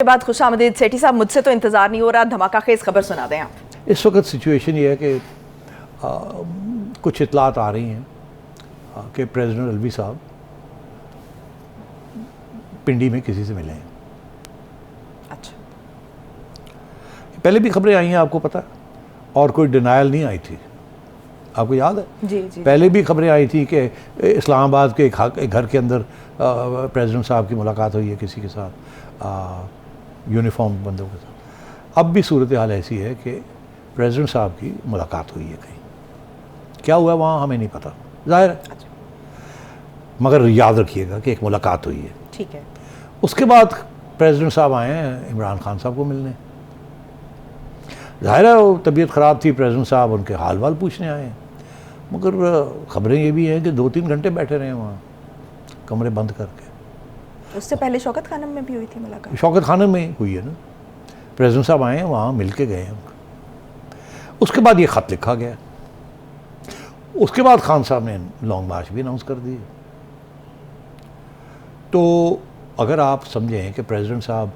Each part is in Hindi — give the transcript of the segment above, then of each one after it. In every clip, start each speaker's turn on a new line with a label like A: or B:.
A: के बाद खुशामदीद सेठी साहब, मुझसे तो इंतज़ार नहीं हो रहा, धमाका खेज खबर सुना दें आप।
B: इस वक्त सिचुएशन ये है कि कुछ इतलात आ रही हैं कि प्रेसिडेंट अलवी साहब पिंडी में किसी से मिले हैं।
A: अच्छा,
B: पहले भी खबरें आई हैं, आपको पता है, और कोई डिनायल नहीं आई थी, आपको याद है?
A: जी जी।
B: पहले भी खबरें आई थी कि इस्लामाबाद के एक घर के अंदर प्रेसिडेंट साहब की मुलाकात हुई है किसी के साथ, यूनिफॉर्म बंदों के साथ। अब भी सूरत हाल ऐसी है कि प्रेसिडेंट साहब की मुलाकात हुई है कहीं, क्या हुआ वहाँ हमें नहीं पता, जाहिर है।
A: अच्छा,
B: मगर याद रखिएगा कि एक मुलाकात हुई है।
A: ठीक है।
B: उसके बाद प्रेसिडेंट साहब आए हैं इमरान खान साहब को मिलने। जाहिर है वो तबीयत ख़राब थी, प्रेसिडेंट साहब उनके हाल वाल पूछने आए हैं। मगर ख़बरें ये भी हैं कि 2-3 घंटे बैठे रहे वहाँ कमरे बंद करके।
A: उससे पहले शौकत खानम में भी हुई थी मुलाकात।
B: शौकत खानम में हुई है ना, प्रेसिडेंट साहब आए हैं वहाँ मिल के गए हैं। उसके बाद ये ख़त लिखा गया। उसके बाद खान साहब ने लॉन्ग मार्च भी अनाउंस कर दिए। तो अगर आप समझें कि प्रेसिडेंट साहब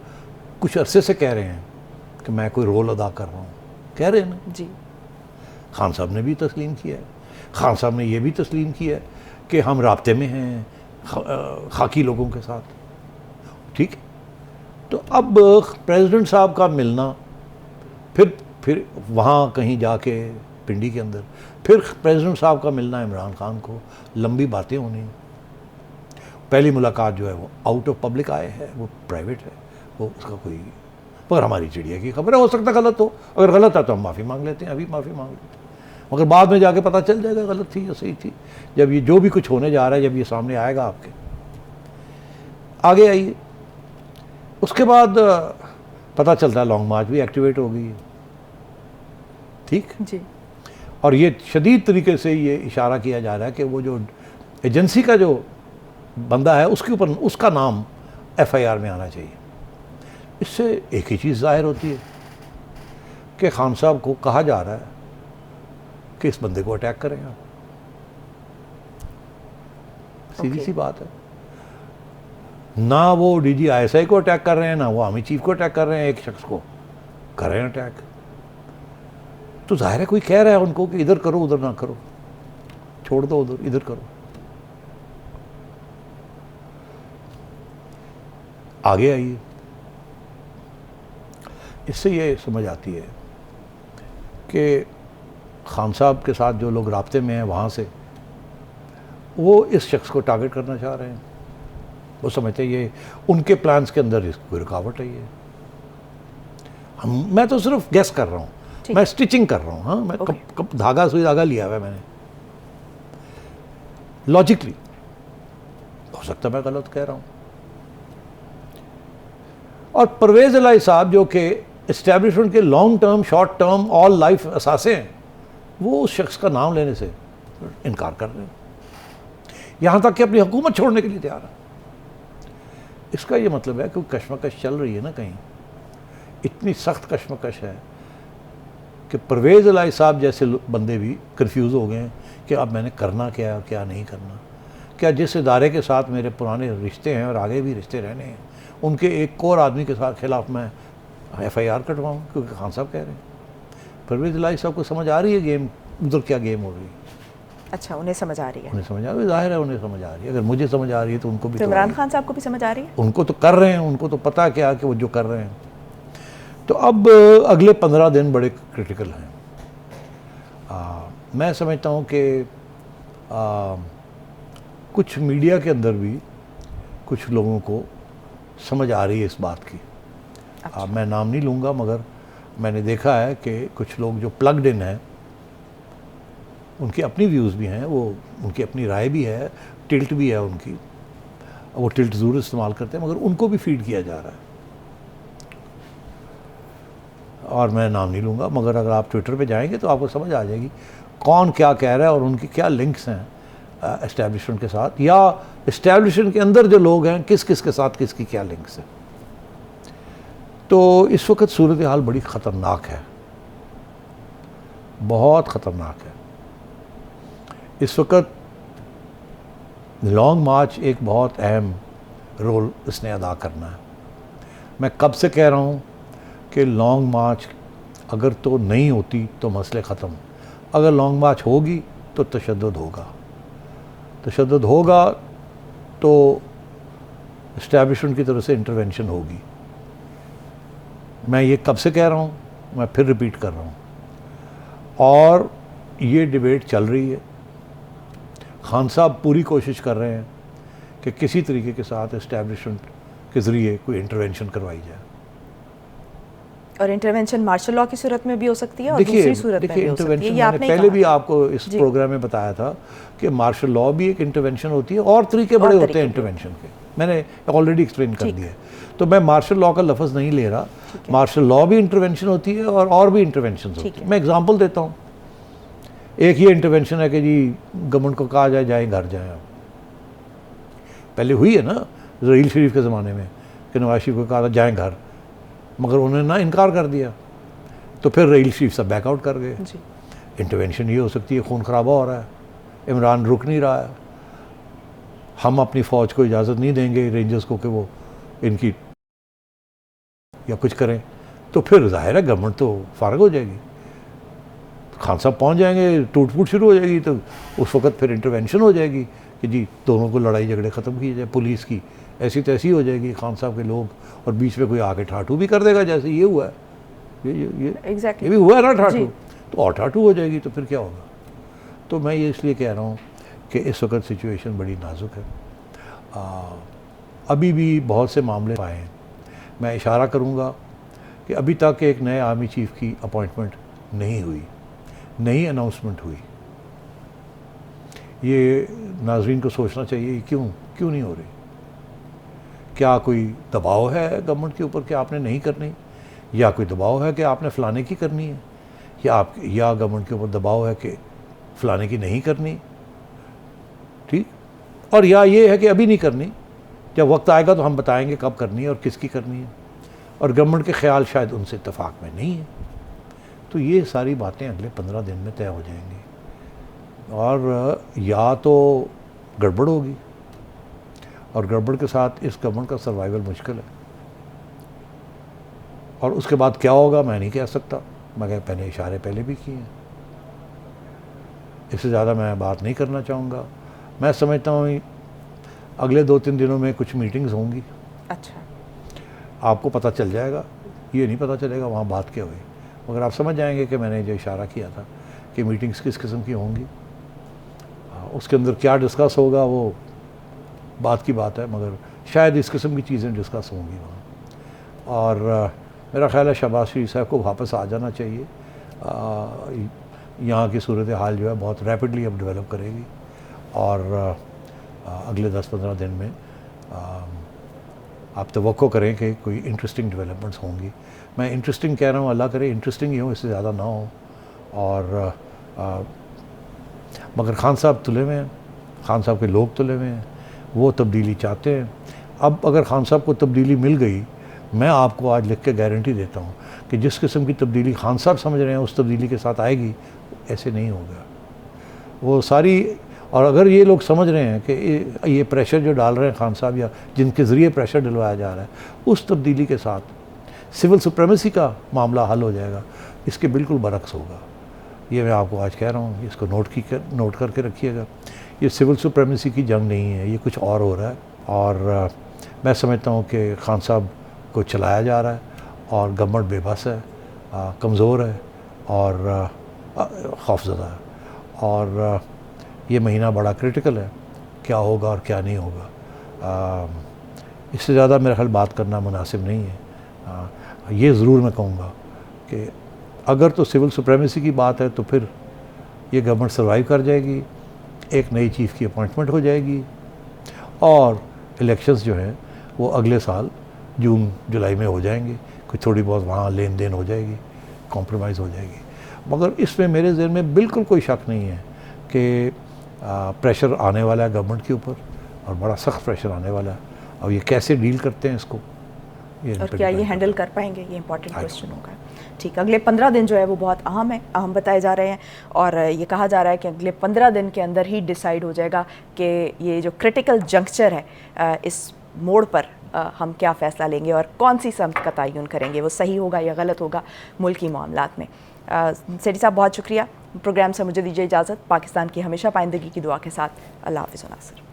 B: कुछ अरसे से कह रहे हैं कि मैं कोई रोल अदा कर रहा हूँ, कह रहे हैं ना
A: जी।
B: खान साहब ने भी तस्लीम किया है। खान साहब ने ये भी तस्लीम किया है कि हम राब्ते में हैं खाकी लोगों के साथ, ठीक है। तो अब प्रेसिडेंट साहब का मिलना, फिर वहाँ कहीं जाके पिंडी के अंदर फिर प्रेसिडेंट साहब का मिलना इमरान खान को, लंबी बातें होनी। पहली मुलाकात जो है वो आउट ऑफ पब्लिक आए है, वो प्राइवेट है, वो उसका कोई, मगर हमारी चिड़िया की खबर है, हो सकता गलत हो। अगर गलत है तो हम माफ़ी मांग लेते हैं, अभी माफ़ी मांग लेते हैं, मगर बाद में जाके पता चल जाएगा गलत थी या सही थी। जब ये जो भी कुछ होने जा रहा है, जब ये सामने आएगा आपके, आगे आइए। उसके बाद पता चलता है लॉन्ग मार्च भी एक्टिवेट हो गई है, ठीक
A: जी।
B: और ये शदीद तरीके से ये इशारा किया जा रहा है कि वो जो एजेंसी का जो बंदा है उसके ऊपर उसका नाम FIR में आना चाहिए। इससे एक ही चीज़ जाहिर होती है कि खान साहब को कहा जा रहा है कि इस बंदे को अटैक करें आप। सीधी सी बात है। ना वो DG ISI को अटैक कर रहे हैं, ना वो आर्मी चीफ को अटैक कर रहे हैं, एक शख्स को कर रहे हैं अटैक। तो जाहिर है कोई कह रहा है उनको कि इधर करो उधर ना करो, छोड़ दो उधर, इधर करो। आगे आइए। इससे ये समझ आती है कि खान साहब के साथ जो लोग राब्ते में हैं वहाँ से, वो इस शख्स को टारगेट करना चाह रहे हैं। वो समझते हैं ये उनके प्लान्स के अंदर कोई रुकावट है। ये मैं तो सिर्फ गेस कर रहा हूँ, मैं स्टिचिंग कर रहा हूँ। हाँ, मैं कब धागा सुई धागा लिया हुआ है मैंने, लॉजिकली हो सकता है मैं गलत कह रहा हूँ। और परवेज़ इलाही साहब जो कि इस्टेब्लिशमेंट के long term, short term, all life असासे हैं, वो उस शख्स का नाम लेने से इनकार कर रहे हैं, यहाँ तक कि अपनी हुकूमत छोड़ने के लिए तैयार है। इसका ये मतलब है कि कशमकश चल रही है ना कहीं, इतनी सख्त कशमकश है कि परवेज़ इलाही साहब जैसे बंदे भी कंफ्यूज हो गए हैं कि अब मैंने करना क्या है और क्या नहीं करना। क्या जिस इदारे के साथ मेरे पुराने रिश्ते हैं और आगे भी रिश्ते रहने हैं, उनके एक और आदमी के साथ खिलाफ मैं FIR कटवाऊँ क्योंकि खान साहब कह रहे हैं। परवेज़ इलाही साहब को समझ आ रही है गेम, उधर क्या गेम हो रही है।
A: अच्छा, उन्हें समझ आ रही है।
B: उन्हें समझ आ रही है, जाहिर है उन्हें समझ आ रही है। अगर मुझे समझ आ रही है तो उनको भी
A: तो इमरान खान साहब को भी समझ आ रही है।
B: उनको तो कर रहे हैं, उनको तो पता है क्या कि वो जो कर रहे हैं। तो अब अगले 15 दिन बड़े क्रिटिकल हैं। मैं समझता हूँ कि कुछ मीडिया के अंदर भी कुछ लोगों को समझ आ रही है इस बात की।
A: अच्छा।
B: मैं नाम नहीं लूँगा, मगर मैंने देखा है कि कुछ लोग जो प्लग्ड इन हैं, उनकी अपनी व्यूज़ भी हैं, वो उनकी अपनी राय भी है, टिल्ट भी है उनकी, वो टिल्ट ज़रूर इस्तेमाल करते हैं, मगर उनको भी फीड किया जा रहा है। और मैं नाम नहीं लूँगा, मगर अगर आप ट्विटर पे जाएंगे तो आपको समझ आ जाएगी कौन क्या कह रहा है और उनकी क्या लिंक्स हैं एस्टैब्लिशमेंट के साथ, या एस्टैब्लिशमेंट के अंदर जो लोग हैं किस किस के साथ किसकी क्या लिंक्स है। तो इस वक्त सूरत हाल बड़ी ख़तरनाक है, बहुत ख़तरनाक है। इस वक्त लॉन्ग मार्च एक बहुत अहम रोल इसने अदा करना है। मैं कब से कह रहा हूँ कि लॉन्ग मार्च अगर तो नहीं होती तो मसले ख़त्म, अगर लॉन्ग मार्च होगी तो तशद्दुद होगा, तशद्दुद होगा तो इस्टेब्लिशमेंट की तरफ से इंटरवेंशन होगी। मैं ये कब से कह रहा हूँ, मैं फिर रिपीट कर रहा हूँ, और ये डिबेट चल रही है। खान साहब पूरी कोशिश कर रहे हैं कि किसी तरीके के साथ इस्टेब्लिशमेंट के ज़रिए कोई इंटरवेंशन करवाई जाए।
A: और इंटरवेंशन मार्शल लॉ की सूरत में भी हो सकती है और
B: देखिए
A: दूसरी सूरत में भी हो सकती है। ये आपने
B: पहले भी
A: कहा।
B: आपको इस प्रोग्राम में बताया था कि मार्शल लॉ भी एक इंटरवेंशन होती है और तरीके बड़े होते हैं इंटरवेंशन के, मैंने ऑलरेडी एक्सप्लेन कर दिया है। तो मैं मार्शल लॉ का लफ्ज़ नहीं ले रहा, मार्शल लॉ भी इंटरवेंशन होती है और भी इंटरवेंशन होती है। मैं एग्जाम्पल देता हूँ, एक ये इंटरवेंशन है कि जी गवर्नमेंट को कहा जाए घर जाएँ आप, पहले हुई है ना रहील शरीफ के ज़माने में कि नवाज शरीफ को कहा था जाएँ घर, मगर उन्होंने ना इनकार कर दिया, तो फिर रहील शरीफ सब बैकआउट कर गए। इंटरवेंशन ये हो सकती है, खून खराबा हो रहा है, इमरान रुक नहीं रहा है, हम अपनी फ़ौज को इजाज़त नहीं देंगे रेंजर्स को कि वो इनकी या कुछ करें, तो फिर जाहिर है गवर्नमेंट तो फारग हो जाएगी, खान साहब पहुँच जाएंगे, टूट फूट शुरू हो जाएगी, तो उस वक्त फिर इंटरवेंशन हो जाएगी कि जी दोनों को लड़ाई झगड़े ख़त्म किए जाए, पुलिस की ऐसी तैसी हो जाएगी, खान साहब के लोग, और बीच में कोई आके ठाठू भी कर देगा, जैसे ये हुआ है, ये भी हुआ है ना ठाठू, तो और ठाठू हो जाएगी, तो फिर क्या होगा। तो मैं ये इसलिए कह रहा हूँ कि इस वक्त सिचुएशन बड़ी नाजुक है, अभी भी बहुत से मामले आए हैं। मैं इशारा करूँगा कि अभी तक एक नए आर्मी चीफ़ की अपॉइंटमेंट नहीं हुई, नई अनाउंसमेंट हुई। ये नाजरीन को सोचना चाहिए क्यों नहीं हो रही। क्या कोई दबाव है गवर्नमेंट के ऊपर कि आपने नहीं करनी, या कोई दबाव है कि आपने फ़लाने की करनी है, या गवर्नमेंट के ऊपर दबाव है कि फ़लाने की नहीं करनी, ठीक, और या ये है कि अभी नहीं करनी, जब वक्त आएगा तो हम बताएंगे कब करनी है और किसकी करनी है, और गवर्नमेंट के ख्याल शायद उनसे इत्तेफाक में नहीं है। तो ये सारी बातें अगले 15 दिन में तय हो जाएंगी, और या तो गड़बड़ होगी, और गड़बड़ के साथ इस गवर्नमेंट का सर्वाइवल मुश्किल है, और उसके बाद क्या होगा मैं नहीं कह सकता, मगर पहले इशारे पहले भी किए हैं, इससे ज़्यादा मैं बात नहीं करना चाहूँगा। मैं समझता हूँ अगले 2-3 दिनों में कुछ मीटिंग्स होंगी।
A: अच्छा,
B: आपको पता चल जाएगा, ये नहीं पता चलेगा वहाँ बात क्या हुई, मगर आप समझ जाएंगे कि मैंने जो इशारा किया था कि मीटिंग्स किस किस्म की होंगी, उसके अंदर क्या डिस्कस होगा वो बात की बात है, मगर शायद इस किस्म की चीज़ें डिस्कस होंगी वहाँ। और मेरा ख्याल है शहबाज शरीफ साहब को वापस आ जाना चाहिए। यहाँ की सूरत हाल जो है बहुत रैपिडली अब डेवलप करेगी, और अगले 10-15 दिन में आप तवक्को करें कि कोई इंटरेस्टिंग डेवलपमेंट्स होंगी। मैं इंटरेस्टिंग कह रहा हूँ, अल्लाह करे इंटरेस्टिंग ही हो, इससे ज़्यादा ना हो। और मगर खान साहब तुले हुए हैं, खान साहब के लोग तुले हुए हैं, वो तब्दीली चाहते हैं। अब अगर खान साहब को तब्दीली मिल गई, मैं आपको आज लिख के गारंटी देता हूँ कि जिस किस्म की तब्दीली खान साहब समझ रहे हैं उस तब्दीली के साथ आएगी, ऐसे नहीं होगा वो सारी। और अगर ये लोग समझ रहे हैं कि ये प्रेशर जो डाल रहे हैं खान साहब, या जिनके ज़रिए प्रेशर डलवाया जा रहा है, उस तब्दीली के साथ सिविल सुप्रीमेसी का मामला हल हो जाएगा, इसके बिल्कुल बरक्स होगा। ये मैं आपको आज कह रहा हूँ, इसको नोट करके रखिएगा। ये सिविल सुप्रीमेसी की जंग नहीं है, ये कुछ और हो रहा है। और मैं समझता हूँ कि खान साहब को चलाया जा रहा है, और गवर्नमेंट बेबस है, कमज़ोर है, और खौफज़दा है, और ये महीना बड़ा क्रिटिकल है, क्या होगा और क्या नहीं होगा। इससे ज़्यादा मेरा ख्याल बात करना मुनासिब नहीं है। ये ज़रूर मैं कहूँगा कि अगर तो सिविल सुप्रीमेसी की बात है तो फिर ये गवर्नमेंट सर्वाइव कर जाएगी, एक नई चीफ़ की अपॉइंटमेंट हो जाएगी, और इलेक्शंस जो हैं वो अगले साल जून जुलाई में हो जाएंगे, कुछ थोड़ी बहुत वहाँ लेन देन हो जाएगी, कॉम्प्रोमाइज़ हो जाएगी। मगर इसमें मेरे ज़हन में बिल्कुल कोई शक नहीं है कि प्रेशर आने वाला है गवर्नमेंट के ऊपर, और बड़ा सख्त प्रेशर आने वाला है। और ये कैसे डील करते हैं इसको,
A: और क्या ये हैंडल कर पाएंगे, ये इंपॉर्टेंट क्वेश्चन होगा। ठीक, अगले 15 दिन जो है वो बहुत अहम बताए जा रहे हैं, और ये कहा जा रहा है कि अगले 15 दिन के अंदर ही डिसाइड हो जाएगा कि ये जो क्रिटिकल जंक्चर है, इस मोड़ पर हम क्या फ़ैसला लेंगे और कौन सी समत का तयन करेंगे, वो सही होगा या गलत होगा मुल्की मामलात में। सेठी साहब बहुत शुक्रिया। प्रोग्राम से मुझे दीजिए इजाज़त। पाकिस्तान की हमेशा पाइंदगी की दुआ के साथ अल्लाह हाफ़िज़ नासिर।